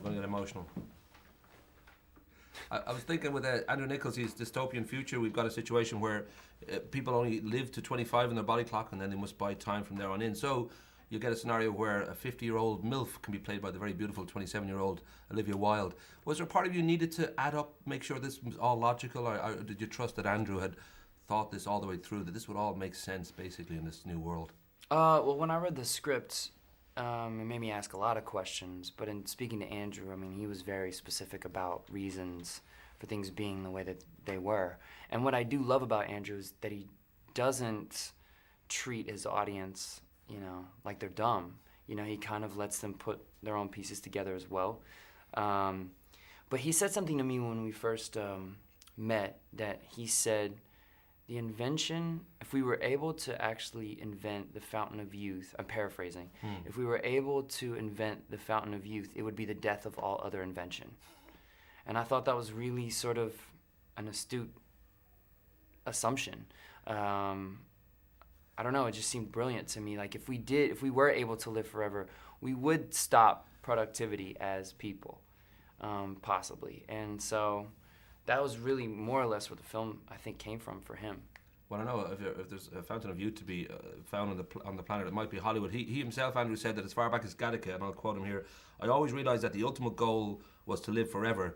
going to get emotional. I was thinking with Andrew Niccol's dystopian future, we've got a situation where people only live to 25 in their body clock, and then they must buy time from there on in. So you get a scenario where a 50-year-old MILF can be played by the very beautiful 27-year-old Olivia Wilde. Was there part of you needed to add up, make sure this was all logical, or did you trust that Andrew had thought this all the way through, that this would all make sense basically in this new world? Well, when I read the script, it made me ask a lot of questions, but in speaking to Andrew, I mean, he was very specific about reasons for things being the way that they were. And what I do love about Andrew is that he doesn't treat his audience, like they're dumb. He kind of lets them put their own pieces together as well. But he said something to me when we first met, that he said, the invention, if we were able to actually invent the fountain of youth, I'm paraphrasing, if we were able to invent the fountain of youth, it would be the death of all other invention. And I thought that was really sort of an astute assumption. I don't know, it just seemed brilliant to me. Like if we were able to live forever, we would stop productivity as people, possibly. And so that was really more or less where the film, I think, came from for him. Well, I know if there's a fountain of youth to be found on the planet, it might be Hollywood. He himself, Andrew, said that as far back as Gattaca, and I'll quote him here, I always realised that the ultimate goal was to live forever.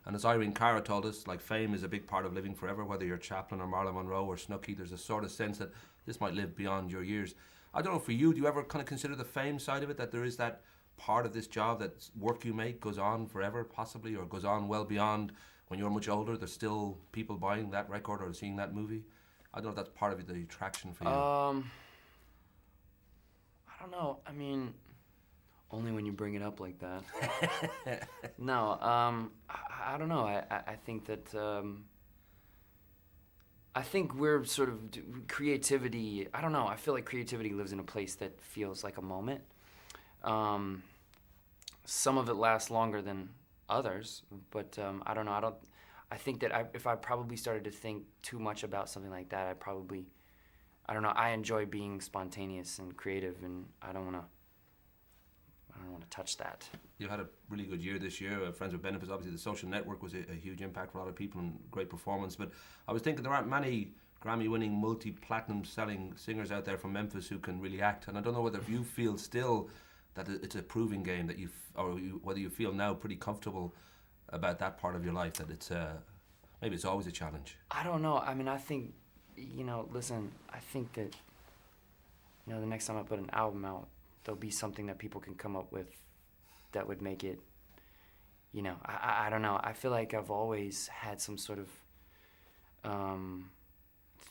And as Irene Cara told us, like, fame is a big part of living forever, whether you're Chaplin or Marilyn Monroe or Snooki, there's a sort of sense that this might live beyond your years. I don't know, for you, do you ever kind of consider the fame side of it, that there is that part of this job, that work you make goes on forever, possibly, or goes on well beyond when you're much older, there's still people buying that record or seeing that movie? I don't know if that's part of the attraction for you. I don't know. I mean, only when you bring it up like that. No, I don't know. I think that, I think we're sort of, creativity, I don't know. I feel like creativity lives in a place that feels like a moment. Some of it lasts longer than others, but I don't know. I think that if I probably started to think too much about something like that, I don't know. I enjoy being spontaneous and creative, and I don't want to touch that. You had a really good year this year. Friends with Benefits, obviously, The Social Network was a huge impact for a lot of people and great performance. But I was thinking there aren't many Grammy-winning, multi-platinum selling singers out there from Memphis who can really act. And I don't know whether you feel still that it's a proving game, that whether you feel now pretty comfortable about that part of your life, that it's maybe it's always a challenge. I don't know. I mean, I think, listen, I think that, the next time I put an album out, there'll be something that people can come up with that would make it, I don't know. I feel like I've always had some sort of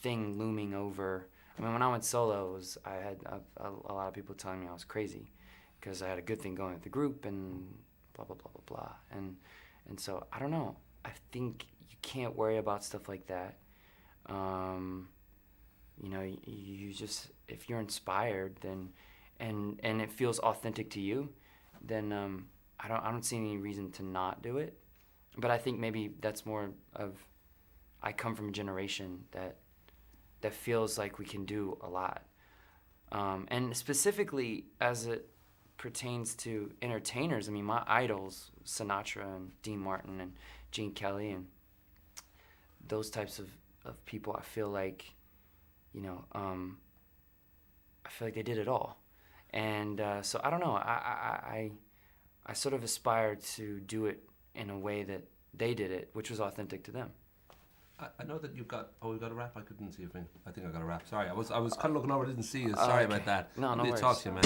thing looming over. I mean, when I went solo, I had a lot of people telling me I was crazy because I had a good thing going with the group and blah, blah, blah, blah, blah. And so, I don't know. I think you can't worry about stuff like that. You just, if you're inspired, then, and it feels authentic to you, then I don't see any reason to not do it. But I think maybe that's more of, I come from a generation that feels like we can do a lot. And specifically as it pertains to entertainers, I mean, my idols, Sinatra and Dean Martin and Gene Kelly and those types of people, I feel like, I feel like they did it all. And so I don't know, I sort of aspired to do it in a way that they did it, which was authentic to them. I know that you've got, we've got a rap. I couldn't see your thing. I think I got a rap. Sorry, I was kind of looking over, didn't see you. Sorry about that. No worries. Talk to you, man.